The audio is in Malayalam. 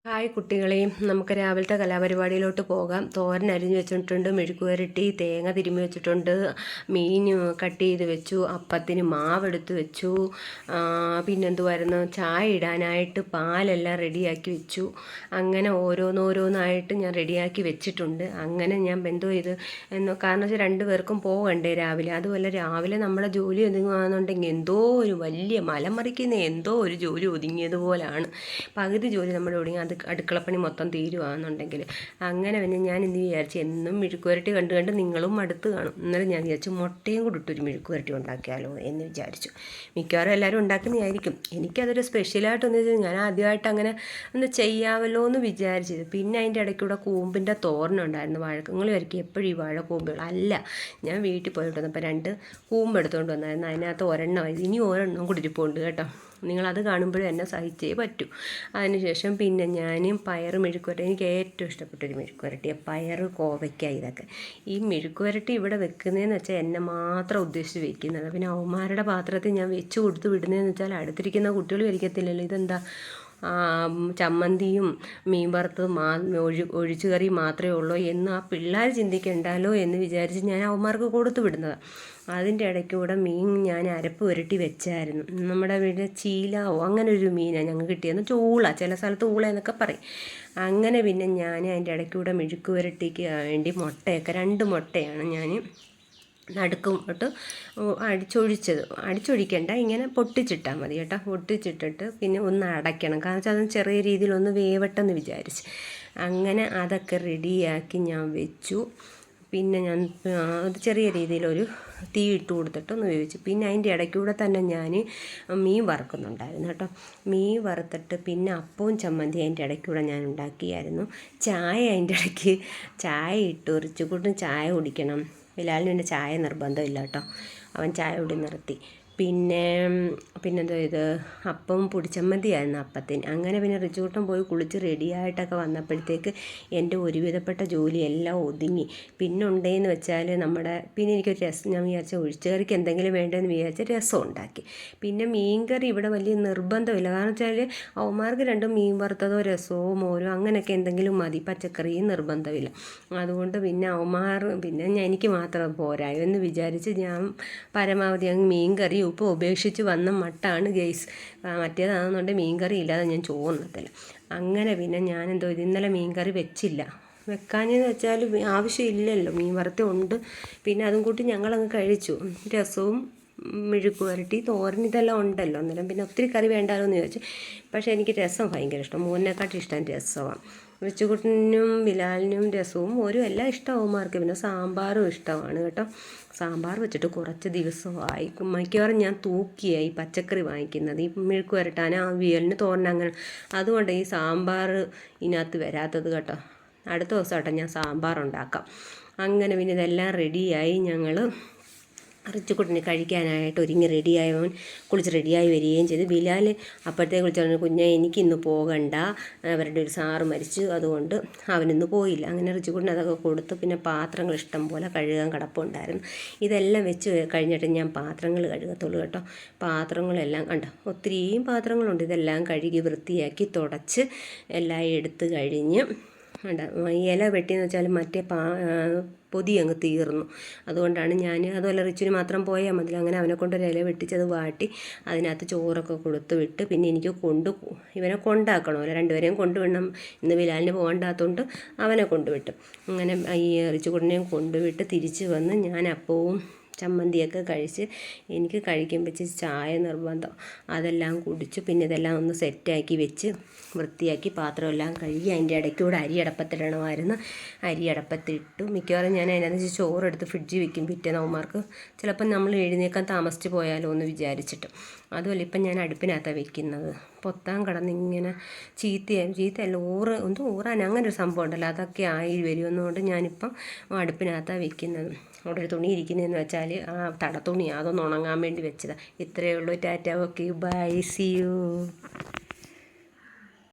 ഹായ് കുട്ടികളെ, നമുക്ക് രാവിലത്തെ കലാപരിപാടിയിലോട്ട് പോകാം. തോരൻ അരിഞ്ഞ് വെച്ചിട്ടുണ്ട്, മെഴുക്ക് പുരട്ടി, തേങ്ങ തിരുമ്മി വെച്ചിട്ടുണ്ട്, മീൻ കട്ട് ചെയ്ത് വെച്ചു, അപ്പത്തിന് മാവെടുത്ത് വെച്ചു, പിന്നെന്തുവായിരുന്നു, ചായ ഇടാനായിട്ട് പാലെല്ലാം റെഡിയാക്കി വെച്ചു. അങ്ങനെ ഓരോന്നോരോന്നായിട്ട് ഞാൻ റെഡിയാക്കി വെച്ചിട്ടുണ്ട്. അങ്ങനെ ഞാൻ എന്തോ ചെയ്ത് കാരണം വെച്ചാൽ 2 പേർക്കും പോകണ്ടേ രാവിലെ. അതുപോലെ രാവിലെ നമ്മുടെ ജോലി ഒതുങ്ങുകയാണെന്നുണ്ടെങ്കിൽ എന്തോ ഒരു വലിയ മലമറിക്കുന്ന എന്തോ ഒരു ജോലി ഒതുങ്ങിയതുപോലാണ്. പകുതി ജോലി നമ്മുടെ ഒതുങ്ങി അടുക്കളപ്പണി മൊത്തം തീരുവാണെന്നുണ്ടെങ്കിൽ. അങ്ങനെ പിന്നെ ഞാൻ ഇന്ന് വിചാരിച്ചു, എന്നും മെഴുക്കുവരട്ടി കണ്ട് കണ്ട് നിങ്ങളും അടുത്ത് കാണും. ഇന്നലെ ഞാൻ വിചാരിച്ചു മുട്ടയും കൂടി ഇട്ടൊരു മെഴുക്കുവരട്ടി ഉണ്ടാക്കിയാലോ എന്ന് വിചാരിച്ചു. മിക്കവാറും എല്ലാവരും ഉണ്ടാക്കുന്നതായിരിക്കും. എനിക്കതൊരു സ്പെഷ്യലായിട്ടൊന്ന് വെച്ചാൽ ഞാൻ ആദ്യമായിട്ട് അങ്ങനെ ഒന്ന് ചെയ്യാമല്ലോ എന്ന് വിചാരിച്ചത്. പിന്നെ അതിൻ്റെ ഇടയ്ക്കൂടെ കൂമ്പിൻ്റെ തോരനുണ്ടായിരുന്നു. നിങ്ങൾ വരയ്ക്കും എപ്പോഴും ഈ വാഴക്കൂമ്പുകൾ അല്ല. ഞാൻ വീട്ടിൽ പോയിട്ട് വന്നപ്പോൾ 2 കൂമ്പ് എടുത്തുകൊണ്ട് വന്നായിരുന്നു. അതിനകത്ത് ഒരെണ്ണമായി, ഇനി ഒരെണ്ണം കൂടി ഇരിപ്പുണ്ട് കേട്ടോ. നിങ്ങളത് കാണുമ്പോഴും എന്നെ സഹിച്ചേ പറ്റൂ. അതിനുശേഷം പിന്നെ ഞാൻ പയർ മെഴുക്കുവരട്ടി, എനിക്ക് ഏറ്റവും ഇഷ്ടപ്പെട്ടൊരു മെഴുക്കുവരട്ടിയാണ് പയർ, കോവയ്ക്ക. ഇതൊക്കെ ഈ മെഴുക്കുവരട്ടി ഇവിടെ വെക്കുന്നതെന്ന് വെച്ചാൽ എന്നെ മാത്രം ഉദ്ദേശിച്ച് വെക്കുന്നത്. പിന്നെ അവന്മാരുടെ പാത്രത്തിൽ ഞാൻ വെച്ച് കൊടുത്ത് വിടുന്നതെന്ന് വെച്ചാൽ അടുത്തിരിക്കുന്ന കുട്ടികൾ വരിക്കത്തില്ലല്ലോ. ഇതെന്താ ചമ്മന്തിയും മീൻ വറുത്തതും ഒഴിച്ചു കറി മാത്രമേ ഉള്ളൂ എന്ന് ആ പിള്ളേർ ചിന്തിക്കണ്ടല്ലോ എന്ന് വിചാരിച്ച് ഞാൻ അവന്മാർക്ക് കൊടുത്തു വിടുന്നതാണ്. അതിൻ്റെ ഇടയ്ക്കൂടെ മീൻ ഞാൻ അരപ്പ് പുരട്ടി വെച്ചായിരുന്നു. നമ്മുടെ വീട്ടിൽ ചീലാവോ അങ്ങനെ ഒരു മീനാണ് ഞങ്ങൾക്ക് കിട്ടിയെന്ന്. ചൂള, ചില സ്ഥലത്ത് ഊള എന്നൊക്കെ പറയും. അങ്ങനെ പിന്നെ ഞാൻ അതിൻ്റെ ഇടയ്ക്കൂടെ മെഴുക്ക് പുരട്ടിക്ക് വേണ്ടി മുട്ടയൊക്കെ 2 മുട്ടയാണ് ഞാൻ നടുക്കും ഇട്ട് അടിച്ചൊഴിക്കണ്ട, ഇങ്ങനെ പൊട്ടിച്ചിട്ടാൽ മതി കേട്ടോ. പൊട്ടിച്ചിട്ടിട്ട് പിന്നെ ഒന്ന് അടയ്ക്കണം, കാരണം വെച്ചാൽ അത് ചെറിയ രീതിയിലൊന്ന് വേവട്ടെന്ന് വിചാരിച്ച്. അങ്ങനെ അതൊക്കെ റെഡിയാക്കി ഞാൻ വെച്ചു. പിന്നെ ഞാൻ അത് ചെറിയ രീതിയിലൊരു തീ ഇട്ട് കൊടുത്തിട്ട് ഒന്ന് വേവിച്ചു. പിന്നെ അതിൻ്റെ ഇടയ്ക്കൂടെ തന്നെ ഞാൻ മീൻ വറുക്കുന്നുണ്ടായിരുന്നു കേട്ടോ. മീൻ വറുത്തിട്ട് പിന്നെ അപ്പവും ചമ്മന്തി അതിൻ്റെ ഇടയ്ക്കൂടെ ഞാൻ ഉണ്ടാക്കിയായിരുന്നു. ചായ അതിൻ്റെ ഇടയ്ക്ക് ചായ ഇട്ട് റിച്ചുകുട്ടൻ ചായ കുടിക്കണം. ബിലാലിന് പിന്നെ ചായ നിർബന്ധമില്ല കേട്ടോ, അവൻ ചായ കുടി നിർത്തി. പിന്നെന്തോ ഇത് അപ്പം പൊടിച്ചമ്മന്തിയായിരുന്നു അപ്പത്തിന്. അങ്ങനെ പിന്നെ റിച്ചുകൂട്ടൻ പോയി കുളിച്ച് റെഡിയായിട്ടൊക്കെ വന്നപ്പോഴത്തേക്ക് എൻ്റെ ഒരുവിധപ്പെട്ട ജോലിയെല്ലാം ഒതുങ്ങി. പിന്നെ ഉണ്ടേന്ന് വെച്ചാൽ പിന്നെ എനിക്കൊരു രസം, ഞാൻ വിചാരിച്ച ഒഴിച്ചുകറിക്ക് എന്തെങ്കിലും വേണ്ടതെന്ന് വിചാരിച്ച രസം ഉണ്ടാക്കി. പിന്നെ മീൻകറി ഇവിടെ വലിയ നിർബന്ധമില്ല, കാരണം വെച്ചാൽ അവന്മാർക്ക് 2 മീൻ വറുത്തതോ രസമോ മോരോ അങ്ങനെയൊക്കെ എന്തെങ്കിലും മതി, പച്ചക്കറിയും നിർബന്ധമില്ല. അതുകൊണ്ട് പിന്നെ പിന്നെ എനിക്ക് മാത്രം പോരായോ എന്ന് വിചാരിച്ച് ഞാൻ പരമാവധി അങ്ങ് മീൻകറി ഉപ്പ് ഉപേക്ഷിച്ച് വന്ന മട്ടാണ് ഗെയ്സ്. മറ്റേതാണെന്നുണ്ടെങ്കിൽ മീൻകറി ഇല്ലാതെ ഞാൻ ചോറുന്നത്തില്ല. അങ്ങനെ പിന്നെ ഞാനെന്തോ ഇന്നലെ മീൻകറി വെച്ചില്ല. വെക്കാഞ്ഞെന്ന് വെച്ചാൽ ആവശ്യമില്ലല്ലോ, മീൻ വറുത്ത ഉണ്ട്. പിന്നെ അതും കൂട്ടി ഞങ്ങളങ്ങ് കഴിച്ചു. രസവും മെഴുക്ക് പുരട്ടി, തോരൻ ഇതെല്ലാം ഉണ്ടല്ലോ അന്നേരം പിന്നെ ഒത്തിരി കറി വേണ്ടാലോ എന്ന് ചോദിച്ചു. പക്ഷേ എനിക്ക് രസം ഭയങ്കര ഇഷ്ടം, മോനെക്കാട്ടും ഇഷ്ടം രസമാണ്. റിച്ചുകുട്ടനും ബിലാലിനും രസവും മോരും എല്ലാം ഇഷ്ടമാവുമാർക്ക്. പിന്നെ സാമ്പാറും ഇഷ്ടമാണ് കേട്ടോ. സാമ്പാർ വെച്ചിട്ട് കുറച്ച് ദിവസമായി. മിക്കവാറും ഞാൻ തൂക്കിയായി പച്ചക്കറി വാങ്ങിക്കുന്നത്, ഈ മെഴുക്ക് പുരട്ടാൻ, അവിയലിന്, തോരൻ, അങ്ങനെ. അതുകൊണ്ട് ഈ സാമ്പാർ ഇതിനകത്ത് വരാത്തത് കേട്ടോ. അടുത്ത ദിവസം കേട്ടോ ഞാൻ സാമ്പാർ ഉണ്ടാക്കാം. അങ്ങനെ പിന്നെ ഇതെല്ലാം റെഡിയായി. ഞങ്ങൾ റിച്ചുകുട്ടന് കഴിക്കാനായിട്ട് ഒരുങ്ങി റെഡിയായവൻ കുളിച്ച് റെഡിയായി വരികയും ചെയ്തു. ബിലാൽ അപ്പോഴത്തേക്ക് വിളിച്ചു പറഞ്ഞു, കുഞ്ഞെ എനിക്കിന്ന് പോകണ്ട, അവരുടെ ഒരു സാറ് മരിച്ചു, അതുകൊണ്ട് അവനിന്ന് പോയില്ല. അങ്ങനെ റിച്ചുകുട്ടന് അതൊക്കെ കൊടുത്തു. പിന്നെ പാത്രങ്ങൾ ഇഷ്ടം പോലെ കഴുകാൻ കിടപ്പുണ്ടായിരുന്നു. ഇതെല്ലാം വെച്ച് കഴിഞ്ഞിട്ട് ഞാൻ പാത്രങ്ങൾ കഴുകത്തുള്ളൂ കേട്ടോ. പാത്രങ്ങളെല്ലാം കണ്ടോ, ഒത്തിരിയും പാത്രങ്ങളുണ്ട്. ഇതെല്ലാം കഴുകി വൃത്തിയാക്കി തുടച്ച് എല്ലാം എടുത്ത് കഴിഞ്ഞ് ഇല വെട്ടിയെന്ന് വെച്ചാൽ മറ്റേ പൊതി അങ്ങ് തീർന്നു. അതുകൊണ്ടാണ് ഞാൻ, അതുപോലെ റിച്ചിന് മാത്രം പോയാൽ മതി. അങ്ങനെ അവനെ കൊണ്ടൊരു ഇല വെട്ടിച്ചത് വാട്ടി അതിനകത്ത് ചോറൊക്കെ കൊടുത്ത് വിട്ട്. പിന്നെ എനിക്ക് ഇവനെ കൊണ്ടാക്കണമല്ലോ, 2 പേരെയും കൊണ്ടുവിടണം. ഇന്ന് ബിലാലിന് പോകണ്ടാത്തതുകൊണ്ട് അവനെ കൊണ്ടുവിട്ടു. അങ്ങനെ ഈ റിച്ചുകുട്ടനെയും കൊണ്ടുവിട്ട് തിരിച്ച് വന്ന് ഞാൻ അപ്പവും ചമ്മന്തിയൊക്കെ കഴിച്ച്, എനിക്ക് കഴിക്കുമ്പോൾ ചായ നിർബന്ധം. അതെല്ലാം കുടിച്ച് പിന്നെ ഇതെല്ലാം ഒന്ന് സെറ്റാക്കി വെച്ച് വൃത്തിയാക്കി പാത്രമെല്ലാം കഴുകി അതിൻ്റെ ഇടയ്ക്കൂടെ അരി അടപ്പത്തിടണമായിരുന്നു. അരി അടപ്പത്തിട്ടു. മിക്കവാറും ഞാൻ അതിനകത്ത് ചോറെടുത്ത് ഫ്രിഡ്ജിൽ വെക്കും പിറ്റേന്നവന്മാർക്ക്. ചിലപ്പം നമ്മൾ എഴുന്നേക്കാൻ താമസിച്ച് പോയാലോ എന്ന് വിചാരിച്ചിട്ട്. അതുമല്ല ഇപ്പം ഞാൻ അടുപ്പിനകത്താണ് വെക്കുന്നത്. പൊത്താൻ കിടന്നിങ്ങനെ ചീത്തയല്ല ഊറാൻ അങ്ങനെ ഒരു സംഭവം ഉണ്ടല്ലോ, അതൊക്കെ ആയി വരുമെന്നുകൊണ്ട് ഞാനിപ്പം അടുപ്പിനകത്താണ് വെക്കുന്നത്. അവിടെ ഒരു തുണി ഇരിക്കുന്നതെന്ന് വെച്ചാൽ ആ തടത്തുണി, അതൊന്ന് ഉണങ്ങാൻ വേണ്ടി വെച്ചതാണ്. ഇത്രയേ ഉള്ളൂ. Tata, okay, bye, see U.